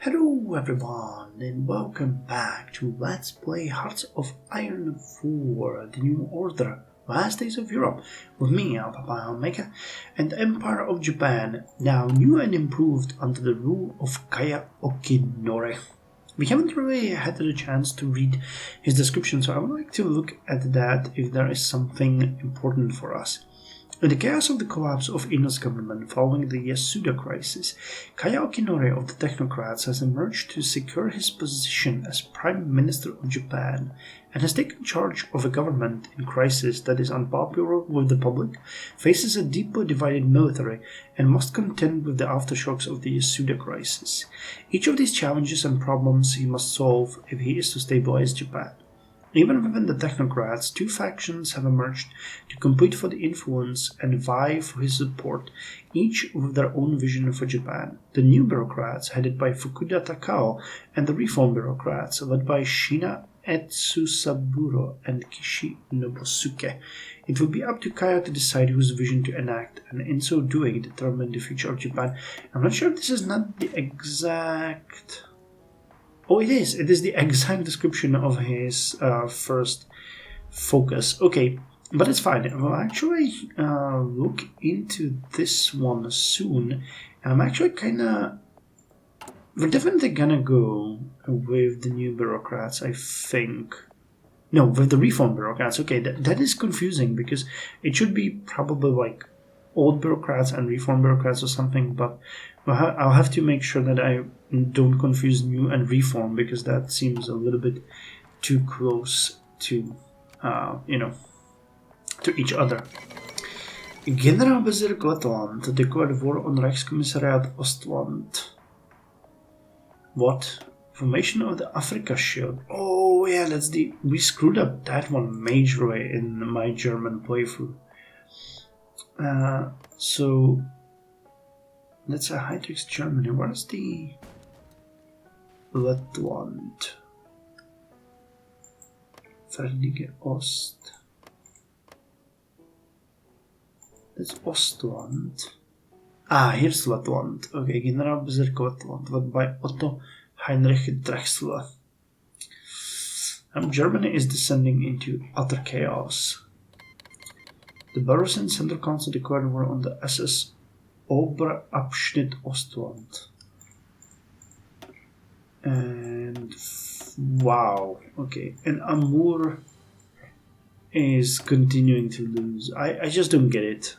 Hello everyone and welcome back to Let's Play Hearts of Iron 4, the New Order, Last Days of Europe, with me, Papa Omega, and the Empire of Japan, now new and improved under the rule of Kaya Okinori. We haven't really had the chance to read his description, so I would like to look at that if there is something important for us. In the chaos of the collapse of Ino's government following the Yasuda crisis, Kaya Okinori of the Technocrats has emerged to secure his position as Prime Minister of Japan and has taken charge of a government in crisis that is unpopular with the public, faces a deeply divided military, and must contend with the aftershocks of the Yasuda crisis. Each of these challenges and problems he must solve if he is to stabilize Japan. Even within the Technocrats, two factions have emerged to compete for the influence and vie for his support, each with their own vision for Japan. The New Bureaucrats, headed by Fukuda Takao, and the Reform Bureaucrats, led by Shina Etsusaburo and Kishi Nobusuke. It will be up to Kaya to decide whose vision to enact, and in so doing determine the future of Japan. I'm not sure if this is not the exact... Oh, it is. It is the exact description of his first focus. Okay, but it's fine. We'll actually look into this one soon. And I'm actually kind of... We're definitely gonna go with the New Bureaucrats, I think. No, with the Reform Bureaucrats. Okay, that is confusing because it should be probably like Old Bureaucrats and Reform Bureaucrats or something, but I'll have to make sure that I don't confuse New and Reform because that seems a little bit too close to, to each other. Generalbezirk Lettland declared war on Reichskommissariat Ostland. What? Formation of the Africa Shield. Oh yeah, that's the... We screwed up that one majorly in my German playthrough. So... That's a high-tech Germany. Where's the... Lettland? Verdige Ost. That's Ostland. Ah, here's Lettland. Okay, Generalbezirk Lettland, led by Otto Heinrich Drexler. Germany is descending into utter chaos. The boroughs in Central Council declared war on the SS Oberabschnitt Ostland. And wow, okay. And Amur is continuing to lose. I just don't get it.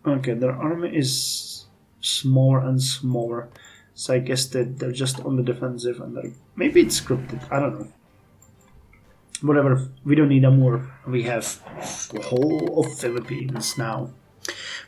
Okay, their army is smaller and smaller, so I guess that they're just on the defensive and maybe it's scripted, I don't know. Whatever, we don't need Amur, we have the whole of Philippines now.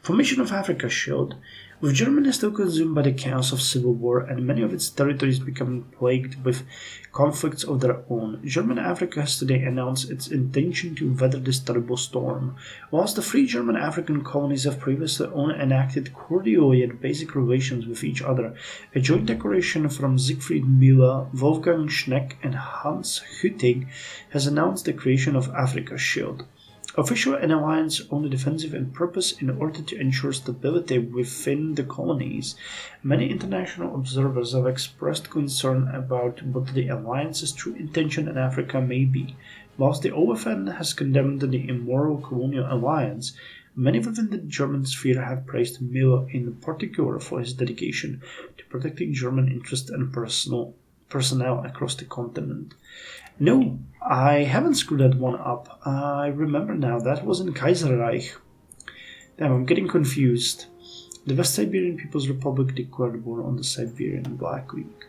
Formation of Africa Shield. With Germany still consumed by the chaos of civil war and many of its territories becoming plagued with conflicts of their own, German Africa has today announced its intention to weather this terrible storm. Whilst the free German African colonies have previously only enacted cordial yet basic relations with each other, a joint declaration from Siegfried Müller, Wolfgang Schneck and Hans Hütting has announced the creation of Africa Shield. Official an alliance only defensive in purpose in order to ensure stability within the colonies. Many international observers have expressed concern about what the alliance's true intention in Africa may be. Whilst the OFN has condemned the immoral colonial alliance, many within the German sphere have praised Müller in particular for his dedication to protecting German interests and personnel across the continent. No, I haven't screwed that one up. I remember now, that was in Kaiserreich. Damn, I'm getting confused. The West Siberian People's Republic declared war on the Siberian Black League.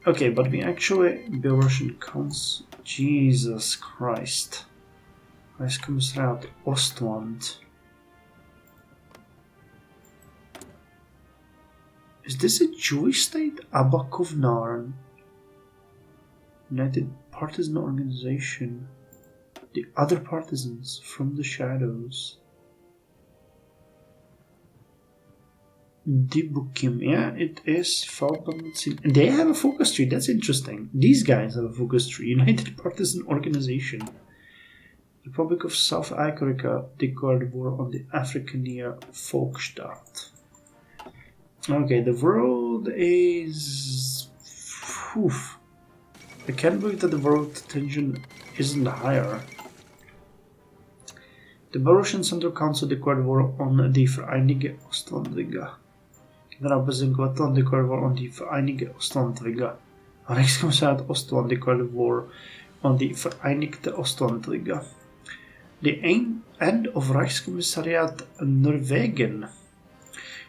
Okay, but we actually... Belarusian Council... Jesus Christ. Reichskommissariat Ostland. Is this a Jewish state? Abakovnar. United Partisan Organization. The other partisans from the shadows. Dibukim. Yeah, it is. They have a focus tree. That's interesting. These guys have a focus tree. United Partisan Organization. Republic of South Africa declared war on the Afrikaner Volksstaat. Okay, the world is... Oof. I can't believe that the world tension isn't higher. The Belarusian Central Council declared war on die Vereinigte Ostlandliga. Generalpräsident declared war on die Vereinigte Ostlandliga. Reichskommissariat Ostland declared war on the Vereinigte Ostlandliga. The end of Reichskommissariat Norwegian.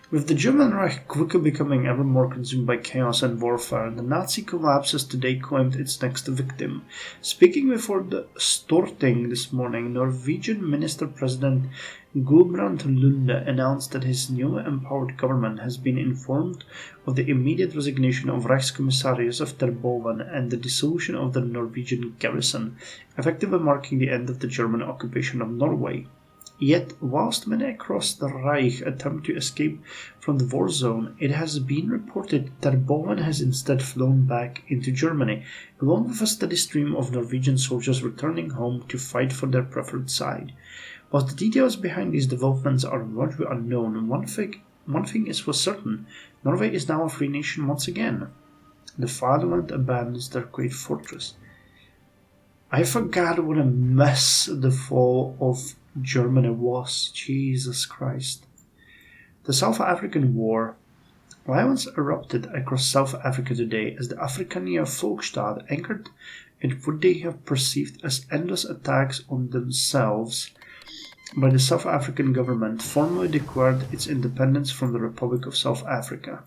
With the German Reich quickly becoming ever more consumed by chaos and warfare, the Nazi collapse has today claimed its next victim. Speaking before the Storting this morning, Norwegian Minister-President Gulbrand Lunde announced that his newly empowered government has been informed of the immediate resignation of Reichskommissarius of Terboven and the dissolution of the Norwegian garrison, effectively marking the end of the German occupation of Norway. Yet, whilst many across the Reich attempt to escape from the war zone, it has been reported that Terboven has instead flown back into Germany, along with a steady stream of Norwegian soldiers returning home to fight for their preferred side. While the details behind these developments are largely unknown, one thing is for certain: Norway is now a free nation once again. The fatherland abandons their great fortress. I forgot what a mess the fall of Germany was. Jesus Christ. The South African War. Violence erupted across South Africa today as the Afrikaner Volksstaat anchored in what they have perceived as endless attacks on themselves by the South African government, formally declared its independence from the Republic of South Africa.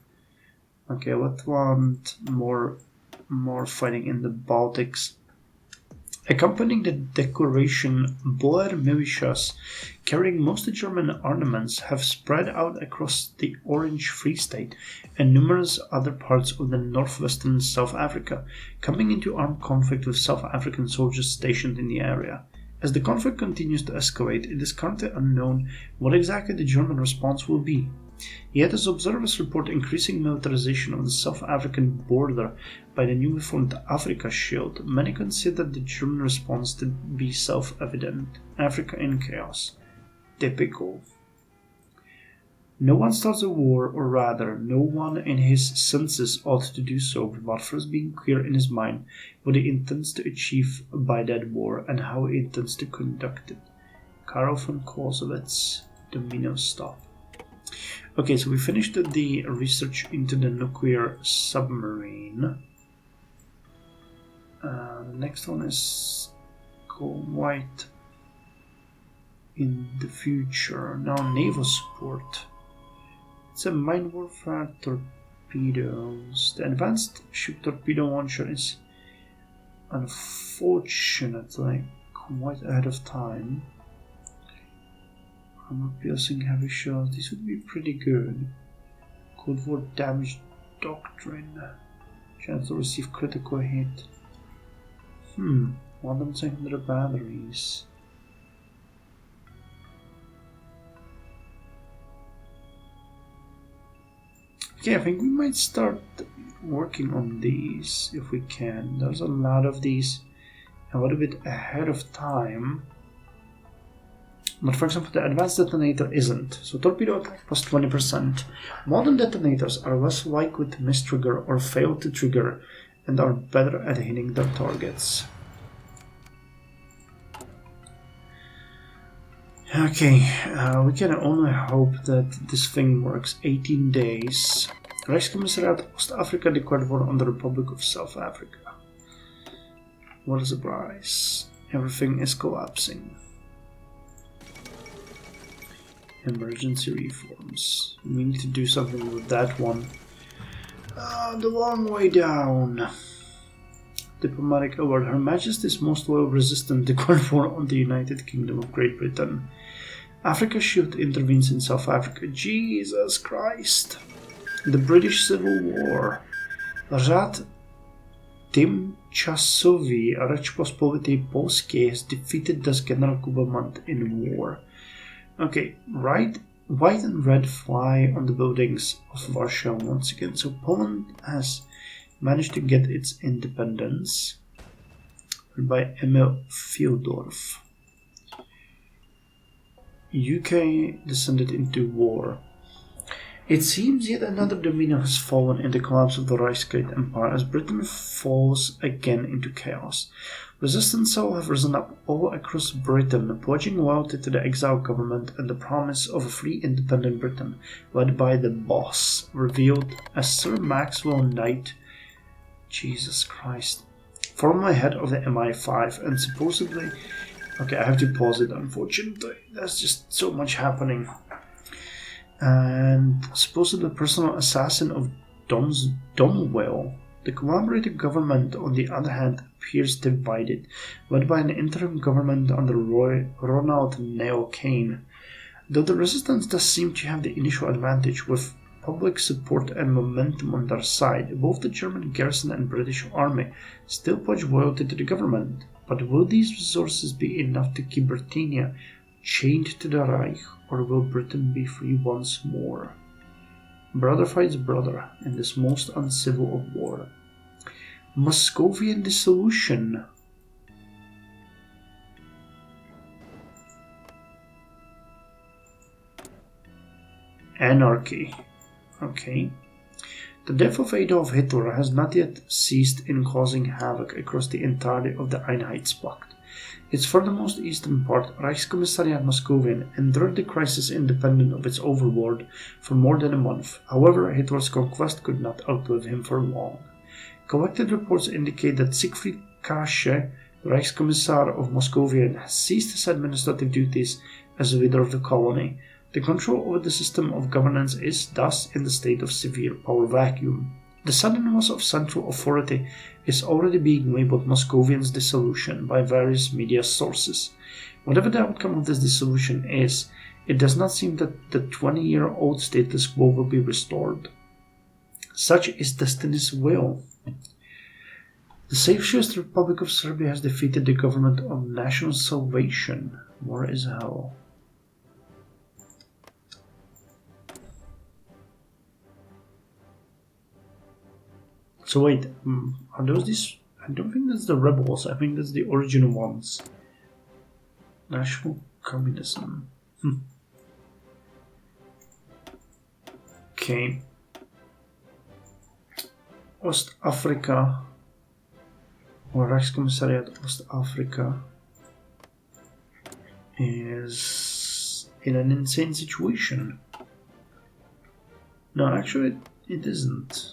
Okay, what want more fighting in the Baltics? Accompanying the declaration, Boer militias carrying mostly German armaments have spread out across the Orange Free State and numerous other parts of the northwestern South Africa, coming into armed conflict with South African soldiers stationed in the area. As the conflict continues to escalate, it is currently unknown what exactly the German response will be. Yet as observers report increasing militarization of the South African border by the newly formed Afrika Shield, many consider the German response to be self-evident: Africa in chaos. Typical. No one starts a war, or rather, no one in his senses ought to do so without first being clear in his mind what he intends to achieve by that war and how he intends to conduct it. Karl von Clausewitz, Domino Stop. Okay, so we finished the research into the nuclear submarine. The next one is quite in the future. Now, naval support. It's a mine warfare torpedoes. The advanced ship torpedo launcher is unfortunately quite ahead of time. Armor-piercing heavy shells, these would be pretty good. Cold War damage doctrine. Chance to receive critical hit. 1,200 batteries. Okay, I think we might start working on these if we can. There's a lot of these a little bit ahead of time. But for example, the advanced detonator isn't. So torpedo attack plus 20%. Modern detonators are less likely to mistrigger or fail to trigger and are better at hitting their targets. Okay, we can only hope that this thing works. 18 days. Reichskommissariat Ostafrika declared war on the Republic of South Africa. What a surprise. Everything is collapsing. Emergency reforms. We need to do something with that one. The long way down. Diplomatic award. Her Majesty's Most Loyal Resistant declared war on the United Kingdom of Great Britain. Afrika Shield intervenes in South Africa. Jesus Christ. The British Civil War. Řád Tymčasový Rzeczpospolitej Polskiej has defeated das Generalkommandant in war. Okay, white and red fly on the buildings of Warsaw once again. So Poland has managed to get its independence by Emil Fyodorov. UK descended into war. It seems yet another domino has fallen in the collapse of the Reichsgate Empire as Britain falls again into chaos. Resistance cells have risen up all across Britain, pledging loyalty to the exiled government and the promise of a free independent Britain, led by the boss, revealed as Sir Maxwell Knight. Jesus Christ. Former head of the MI5 and supposedly... Okay, I have to pause it, unfortunately. There's just so much happening. And supposedly personal assassin of Domwell. The collaborative government, on the other hand, appears divided, led by an interim government under Ronald Neil Kane. Though the resistance does seem to have the initial advantage, with public support and momentum on their side, both the German garrison and British army still pledge loyalty to the government. But will these resources be enough to keep Britannia chained to the Reich, or will Britain be free once more? Brother fights brother in this most uncivil of war. Muscovian dissolution. Anarchy. Okay. The death of Adolf Hitler has not yet ceased in causing havoc across the entirety of the Einheitspacht. Its furthermost eastern part, Reichskommissariat Muscovien, endured the crisis independent of its overlord for more than a month. However, Hitler's conquest could not outlive him for long. Collected reports indicate that Siegfried Kasche, the Reichskommissar of Muscovien, has ceased his administrative duties as leader of the colony. The control over the system of governance is, thus, in the state of severe power vacuum. The sudden loss of central authority is already being labeled Muscovian's dissolution by various media sources. Whatever the outcome of this dissolution is, it does not seem that the 20-year-old status quo will be restored. Such is destiny's will. The Socialist Republic of Serbia has defeated the government of National Salvation. War is hell. So wait, are those these? I don't think that's the rebels. I think that's the original ones. National communism. Okay. Ostafrika, or Reichskommissariat Ostafrika, is in an insane situation. No, actually, it isn't.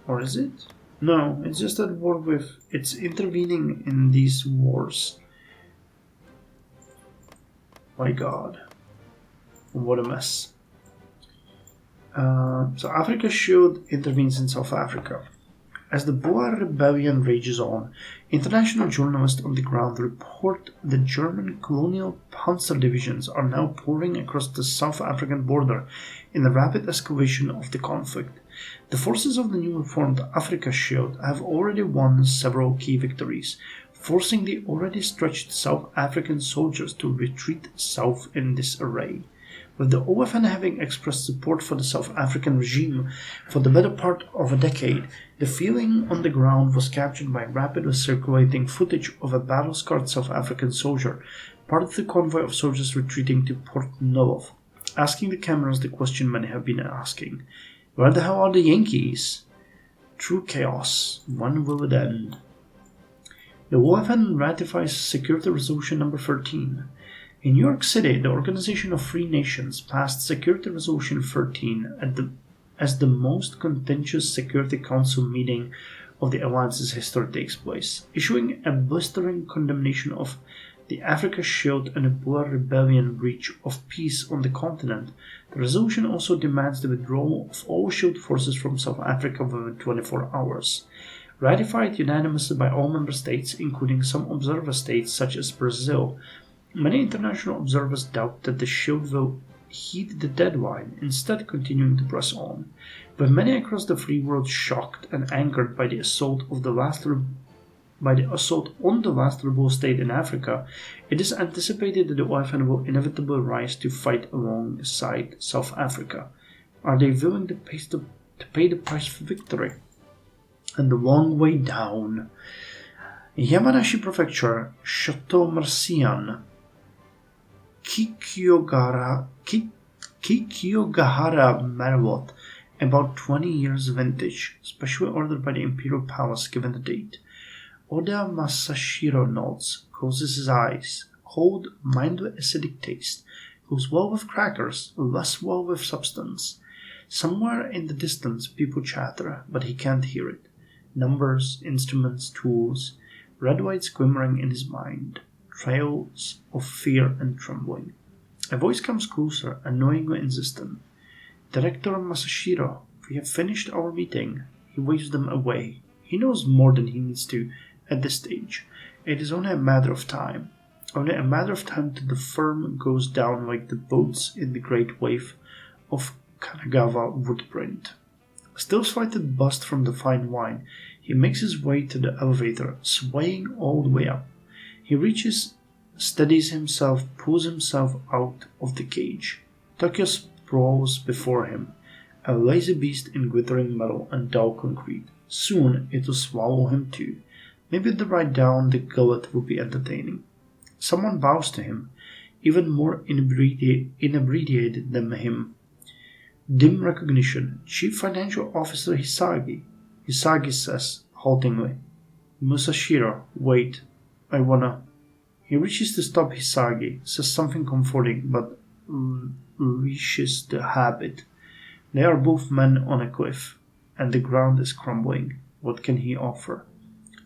Or is it? No, it's just at war with... It's intervening in these wars. My god. What a mess. So Africa Shield intervenes in South Africa. As the Boer rebellion rages on, international journalists on the ground report the German colonial panzer divisions are now pouring across the South African border in the rapid escalation of the conflict. The forces of the newly formed Africa Shield have already won several key victories, forcing the already stretched South African soldiers to retreat south in disarray. With the OFN having expressed support for the South African regime for the better part of a decade, the feeling on the ground was captured by rapidly circulating footage of a battle-scarred South African soldier, part of the convoy of soldiers retreating to Port Nolloth, asking the cameras the question many have been asking: where the hell are the Yankees? True chaos. When will it end? The OFN ratifies Security Resolution Number 13. In New York City, the Organization of Free Nations passed Security Resolution 13 as the most contentious Security Council meeting of the Alliance's history takes place, issuing a blistering condemnation of the Africa Shield and the Boer Rebellion breach of peace on the continent. The resolution also demands the withdrawal of all Shield forces from South Africa within 24 hours. Ratified unanimously by all member states, including some observer states such as Brazil, many international observers doubt that the Shield will heed the deadline, instead continuing to press on. With many across the free world shocked and angered by the assault on the last rebel state in Africa, it is anticipated that the OFN will inevitably rise to fight alongside South Africa. Are they willing to pay the price for victory? And the long way down. Yamanashi Prefecture, Chateau Marcian, Kikyo-gahara Merawat, about 20 years vintage, specially ordered by the Imperial Palace given the date. Oda Masashiro nods, closes his eyes. Cold, mildly acidic taste. Goes well with crackers, less well with substance. Somewhere in the distance people chatter, but he can't hear it. Numbers, instruments, tools, red lights glimmering in his mind. Trails of fear and trembling. A voice comes closer, annoyingly insistent. Director Masashiro, we have finished our meeting. He waves them away. He knows more than he needs to at this stage. It is only a matter of time. Only a matter of time till the firm goes down like the boats in the great wave of Kanagawa woodprint. Still slightly buzzed from the fine wine, he makes his way to the elevator, swaying all the way up. He reaches, steadies himself, pulls himself out of the cage. Tokyo sprawls before him, a lazy beast in glittering metal and dull concrete. Soon it will swallow him too. Maybe the ride down the gullet will be entertaining. Someone bows to him, even more inebriated than him. Dim recognition. Chief Financial Officer Hisagi. Hisagi says, haltingly. Musashiro, wait. I wanna... He reaches to stop Hisagi, says something comforting, but leashes the habit. They are both men on a cliff, and the ground is crumbling. What can he offer?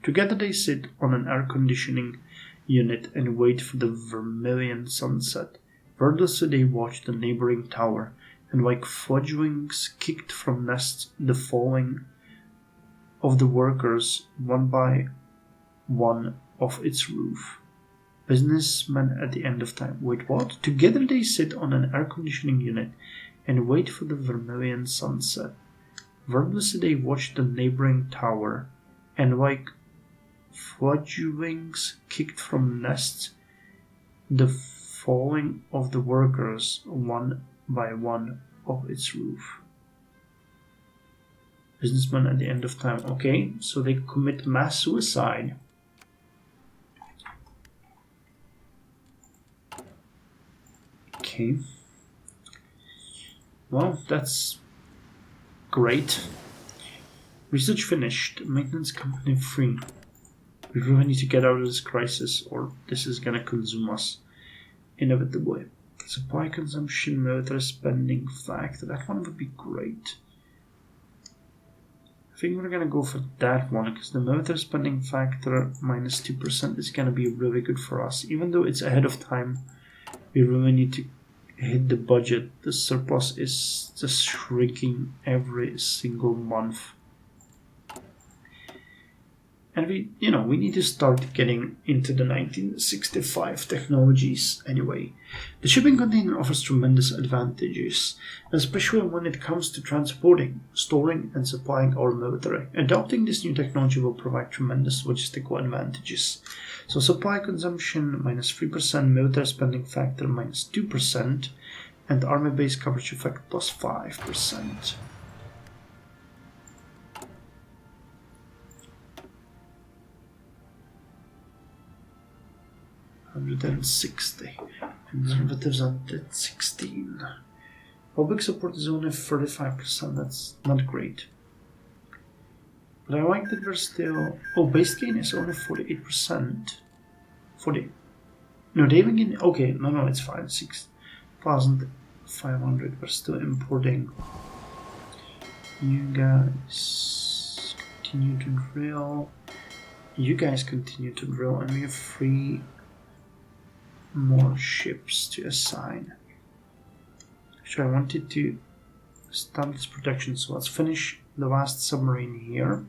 Together they sit on an air conditioning unit and wait for the vermilion sunset. Wordlessly they watch the neighboring tower, and like fledglings kicked from nests, the falling of the workers one by one off its roof. Businessmen at the end of time. Wait, what? Together they sit on an air conditioning unit and wait for the vermilion sunset. Wordlessly they watch the neighboring tower, and like fledglings kicked from nests, the falling of the workers one by one of its roof. Businessmen at the end of time. Okay, so they commit mass suicide. Okay. Well, that's great. Research finished. Maintenance company free. We really need to get out of this crisis, or this is gonna consume us inevitably. Supply consumption, military spending factor. That one would be great. I think we're gonna go for that one, because the military spending factor minus 2% is gonna be really good for us. Even though it's ahead of time, we really need to hit the budget. The surplus is just shrinking every single month. And we need to start getting into the 1965 technologies anyway. The shipping container offers tremendous advantages, especially when it comes to transporting, storing, and supplying our military. Adopting this new technology will provide tremendous logistical advantages. So supply consumption minus 3%, military spending factor minus 2%, and army base coverage effect plus 5%. $160. Conservatives at 16. Public support is only 35%. That's not great. But I like that we're still... Oh, base gain is only 48%. 40. No, they even gain... Okay, no, it's fine. 6,500. We're still importing. You guys continue to drill. You guys continue to drill. And we have 3 more ships to assign. Actually, I wanted to start this production, so let's finish the last submarine here,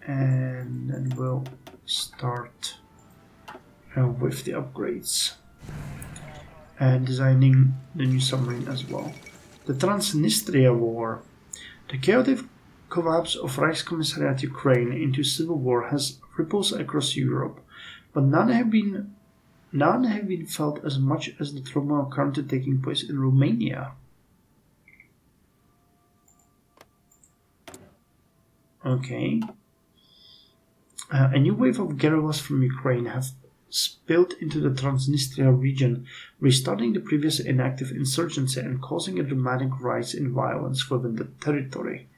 and then we'll start with the upgrades and designing the new submarine as well. The Transnistria War. The chaotic collapse of Reichskommissariat Ukraine into civil war has ripples across Europe, but none have been felt as much as the turmoil currently taking place in Romania. Okay. A new wave of guerrillas from Ukraine have spilled into the Transnistria region, restarting the previous inactive insurgency and causing a dramatic rise in violence within the territory.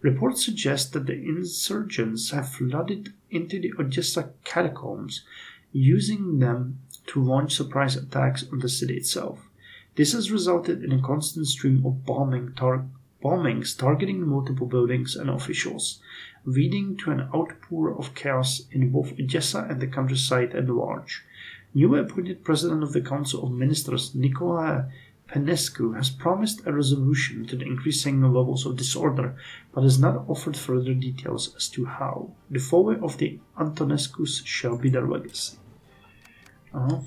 Reports suggest that the insurgents have flooded into the Odessa catacombs, using them to launch surprise attacks on the city itself. This has resulted in a constant stream of bombings targeting multiple buildings and officials, leading to an outpour of chaos in both Odessa and the countryside at large. Newly appointed President of the Council of Ministers, Nicolae Penescu, has promised a resolution to the increasing levels of disorder, but has not offered further details as to how. The fall of the Antonescus shall be their legacy. The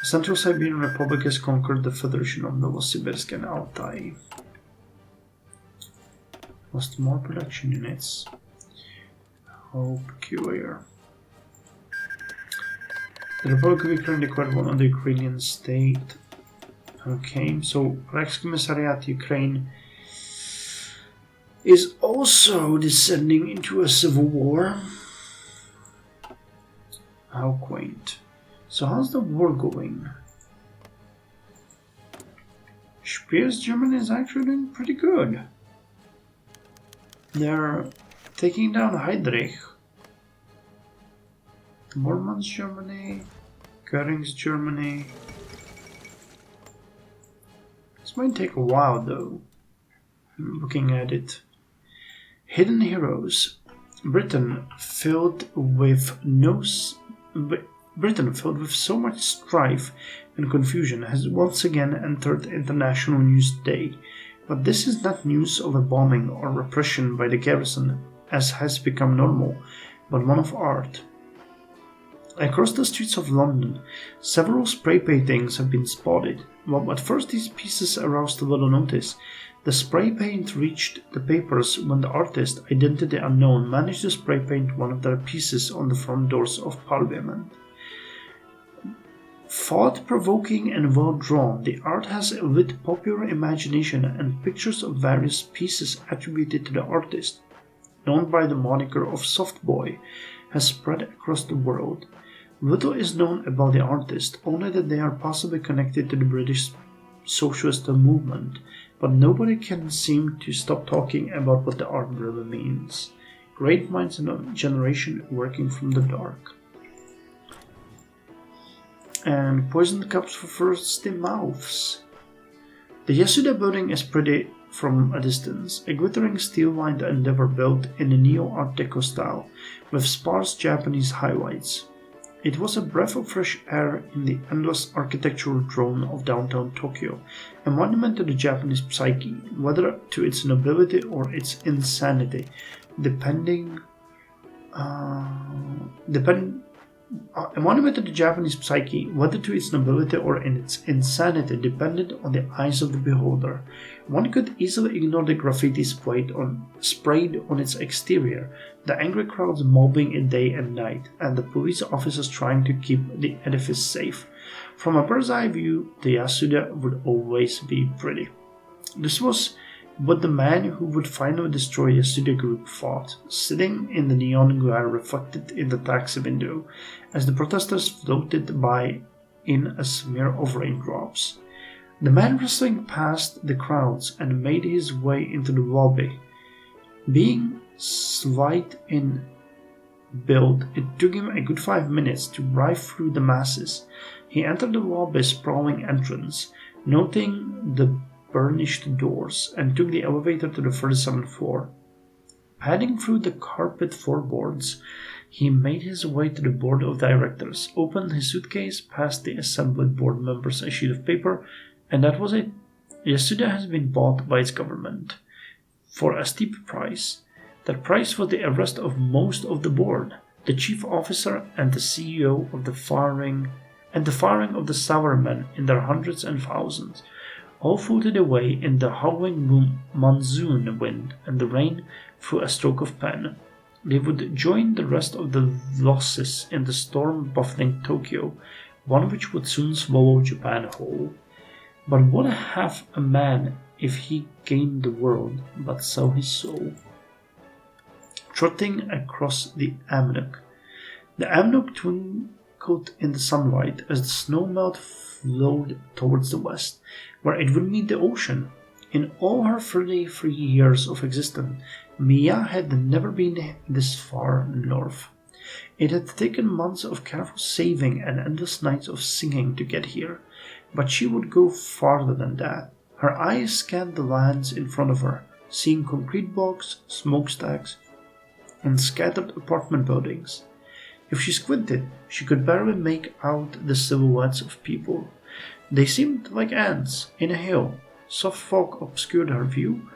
Central Siberian Republic has conquered the Federation of Novosibirsk and Altai. Lost more production units. How peculiar. The Republic of Ukraine declared one of the Ukrainian state. Okay, so Reichskommissariat Ukraine is also descending into a civil war. How quaint. So how's the war going? Speer's Germany is actually doing pretty good. They're taking down Heydrich. Bormann's Germany, Göring's Germany. This might take a while though. I'm looking at it. Hidden Heroes. Britain filled with so much strife and confusion has once again entered international news today. But this is not news of a bombing or repression by the garrison, as has become normal, but one of art. Across the streets of London, several spray paintings have been spotted. While at first these pieces aroused little notice, the spray paint reached the papers when the artist, identity unknown, managed to spray paint one of their pieces on the front doors of Parliament. Thought-provoking and well-drawn, the art has lit popular imagination, and pictures of various pieces attributed to the artist, known by the moniker of Softboy, has spread across the world. Little is known about the artist, only that they are possibly connected to the British socialist movement, but nobody can seem to stop talking about what the art really means. Great minds in a generation working from the dark. And poisoned cups for thirsty mouths. The Yasuda building is pretty from a distance, a glittering steel-lined endeavor built in a neo-Art Deco style, with sparse Japanese highlights. It was a breath of fresh air in the endless architectural drone of downtown Tokyo, a monument to the Japanese psyche, whether to its nobility or its insanity, a monument to the Japanese psyche, whether to its nobility or in its insanity, depended on the eyes of the beholder. One could easily ignore the graffiti sprayed on its exterior, the angry crowds mobbing it day and night, and the police officers trying to keep the edifice safe. From a bird's eye view, the Yasuda would always be pretty. This was what the man who would finally destroy Yasuda Group thought, sitting in the neon glare reflected in the taxi window, as the protesters floated by in a smear of raindrops. The man wrestling past the crowds and made his way into the lobby. Being slight in build, it took him a good 5 minutes to ride through the masses. He entered the lobby's sprawling entrance, noting the burnished doors, and took the elevator to the 37th floor. Padding through the carpet floorboards, he made his way to the board of directors, opened his suitcase, passed the assembled board members a sheet of paper, and that was it. Yasuda has been bought by its government for a steep price. That price was the arrest of most of the board, the chief officer and the CEO of the firing of the salarymen in their hundreds and thousands, all floated away in the howling monsoon wind and the rain through a stroke of pen. They would join the rest of the losses in the storm buffeting Tokyo, one which would soon swallow Japan whole. But what have a man if he gained the world, but sell his soul? Trotting across the Amnok, The Amnok twinkled in the sunlight as the snow melt flowed towards the west, where it would meet the ocean. In all her 33 years of existence, Mia had never been this far north. It had taken months of careful saving and endless nights of singing to get here, but she would go farther than that. Her eyes scanned the lands in front of her, seeing concrete blocks, smokestacks, and scattered apartment buildings. If she squinted, she could barely make out the silhouettes of people. They seemed like ants in a hill. Soft fog obscured her view,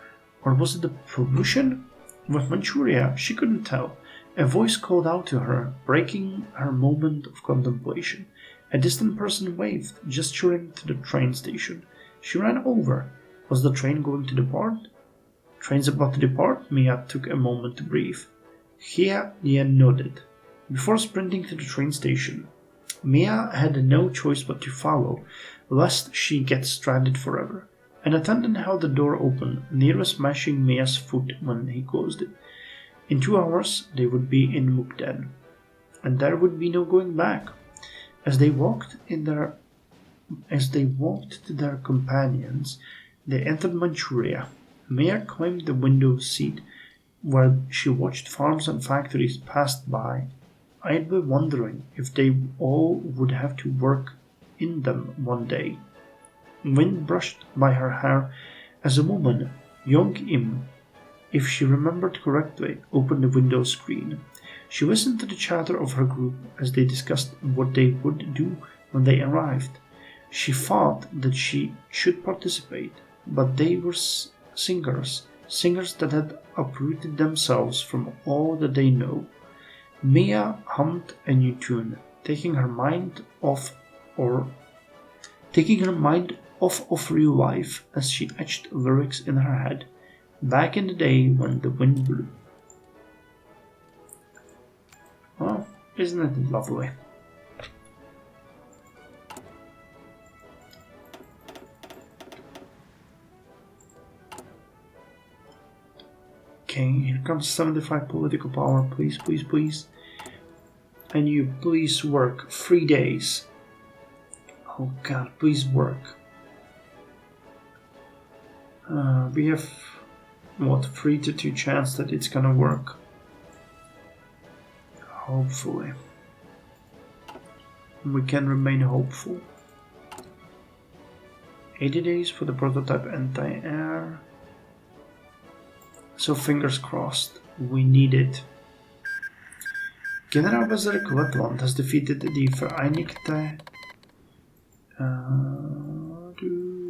or was it the pollution? With Manchuria, she couldn't tell. A voice called out to her, breaking her moment of contemplation. A distant person waved, gesturing to the train station. She ran over. Was the train going to depart? Train's about to depart? Mia took a moment to breathe. Hia nodded. Before sprinting to the train station, Mia had no choice but to follow, lest she get stranded forever. An attendant held the door open, nearly smashing Mia's foot when he closed it. In 2 hours, they would be in Mukden, and there would be no going back. As they walked to their companions, they entered Manchuria. Mia climbed the window seat where she watched farms and factories pass by, idly wondering if they all would have to work in them one day. Wind brushed by her hair as a woman, Young Im, if she remembered correctly, opened the window screen. She listened to the chatter of her group as they discussed what they would do when they arrived. She thought that she should participate, but they were singers that had uprooted themselves from all that they know. Mia hummed a new tune, taking her mind off of real life as she etched lyrics in her head, back in the day when the wind blew. Well, isn't it lovely? Okay, here comes 75 political power, please, please, please. And you please work 3 days. Oh god, please work. We have, 3 to 2 chance that it's gonna work. Hopefully. We can remain hopeful. 80 days for the prototype anti-air. So fingers crossed, we need it. Generalbezirk Letland has defeated the Vereinigte...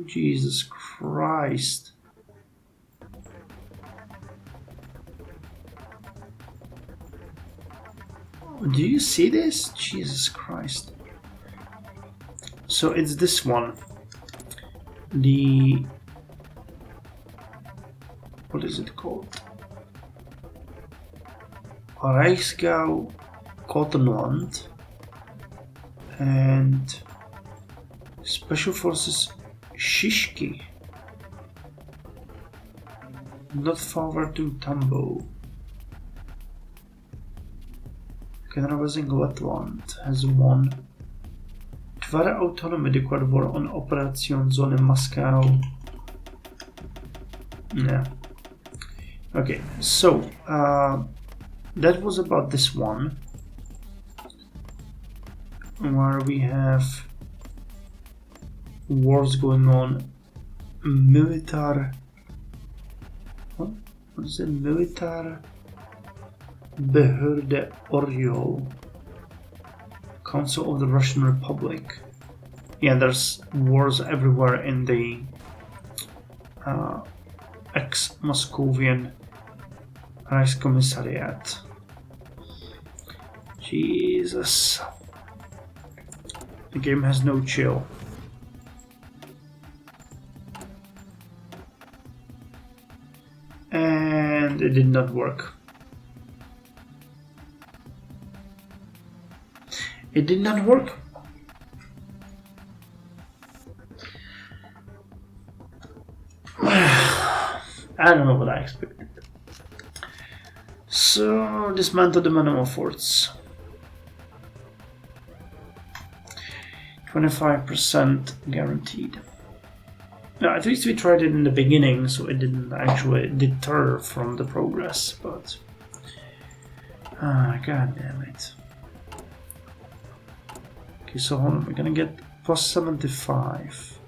Jesus Christ. Do you see this? Jesus Christ. So it's this one. The... What is it called? Reichsgau Cottonland and Special Forces Shishki, not far to Tambo. Generalbezirk Letland has won. Tvare autonomy declared war on Operation Zone Moscow. Yeah. Okay, so that was about this one, where we have wars going on. Militar. What is it? Militar Behörde Oryol, Council of the Russian Republic. Yeah, there's wars everywhere in the ex-Moscovian Reichskommissariat. Jesus. The game has no chill. And it did not work. It did not work. I don't know what I expected. So, dismantle the Manama forts. 25% guaranteed. Now, at least we tried it in the beginning, so it didn't actually deter from the progress, but... god damn it. Okay, so hold on, we're gonna get plus 75.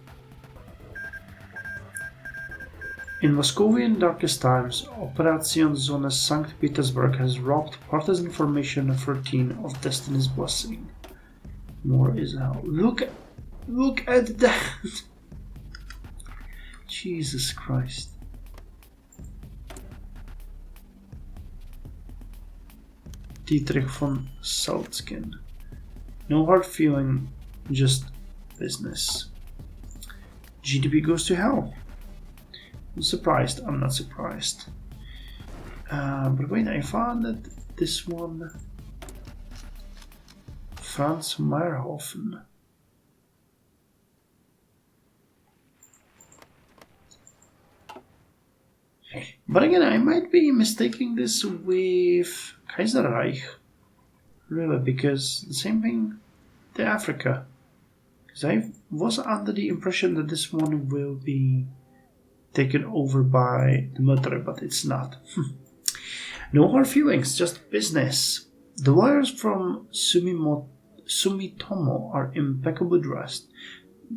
In Moscovian darkest times, Operation Zone St. Petersburg has robbed partisan formation 13 of Destiny's blessing. More is hell. Look at that! Jesus Christ. Dietrich von Salzkin. No hard feeling, just business. GDP goes to hell. I'm surprised. I'm not surprised. But wait, I found that this one... Franz Meyerhofen. But again, I might be mistaking this with Kaiser Reich. Really, because the same thing to Africa. Because I was under the impression that this one will be taken over by the military, but it's not. No hard feelings, just business. The lawyers from Sumitomo are impeccably dressed,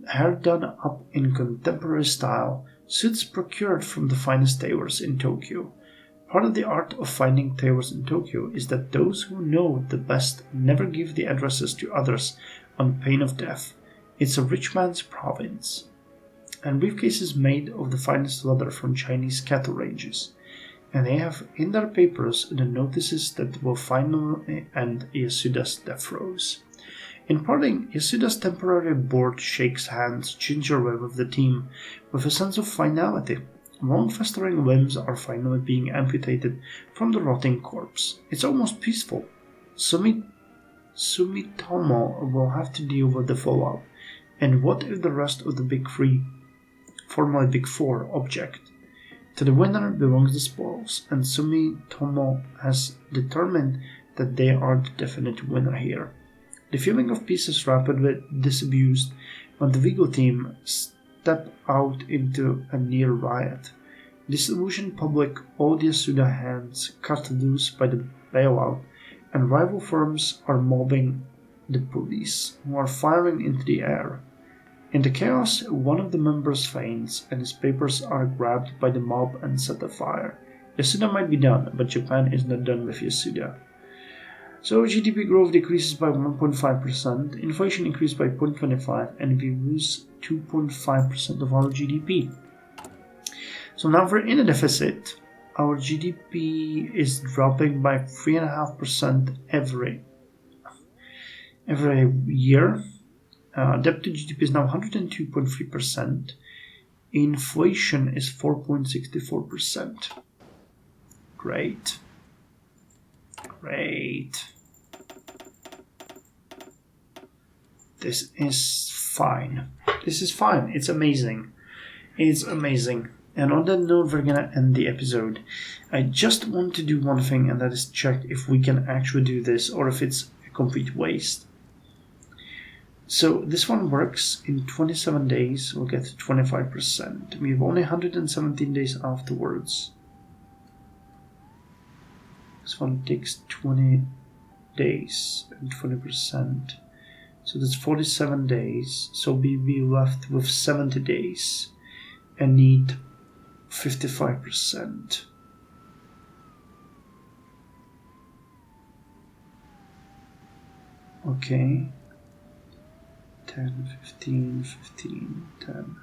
hair done up in contemporary style, suits procured from the finest tailors in Tokyo. Part of the art of finding tailors in Tokyo is that those who know the best never give the addresses to others on pain of death. It's a rich man's province. And briefcases made of the finest leather from Chinese cattle ranges. And they have in their papers the notices that will finally end Yasuda's death throes. In parting, Yasuda's temporary board shakes hands gingerly with the team, with a sense of finality. Long festering limbs are finally being amputated from the rotting corpse. It's almost peaceful. Sumitomo will have to deal with the fallout. And what if the rest of the Big Three, formerly Big Four, object? To the winner belongs the spoils, and Sumitomo has determined that they are the definite winner here. The feeling of peace is rapidly disabused when the Vigo team step out into a near riot. Disillusioned public, all the Yasuda hands cut loose by the bailout, and rival firms are mobbing the police, who are firing into the air. In the chaos, one of the members faints, and his papers are grabbed by the mob and set afire. Yasuda might be done, but Japan is not done with Yasuda. So GDP growth decreases by 1.5%, inflation increased by 0.25%, and we lose 2.5% of our GDP. So now we're in a deficit. Our GDP is dropping by 3.5% every year. Debt to GDP is now 102.3%. Inflation is 4.64%. Great. This is fine. It's amazing. And on that note, we're gonna end the episode. I just want to do one thing, and that is check if we can actually do this or if it's a complete waste. So this one works in 27 days. We'll get 25%. We have only 117 days afterwards. This one takes 20 days and 20%. So that's 47 days. So we'll be left with 70 days and need 55%. Okay. 10, 15, 15, 10.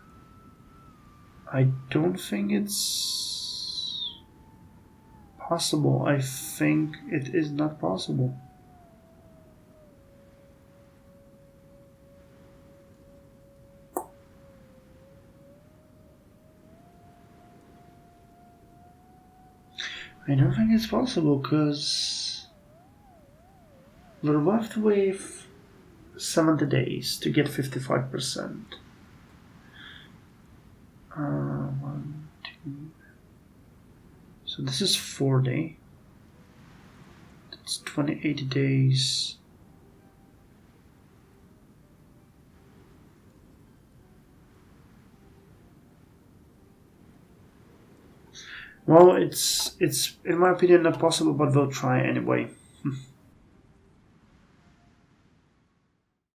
I don't think it's possible. I think it is not possible. I don't think it's possible because we're left with 70 days to get 55%. 1, 2. So this is 40. That's 28 days. Well, it's in my opinion not possible, but we'll try anyway.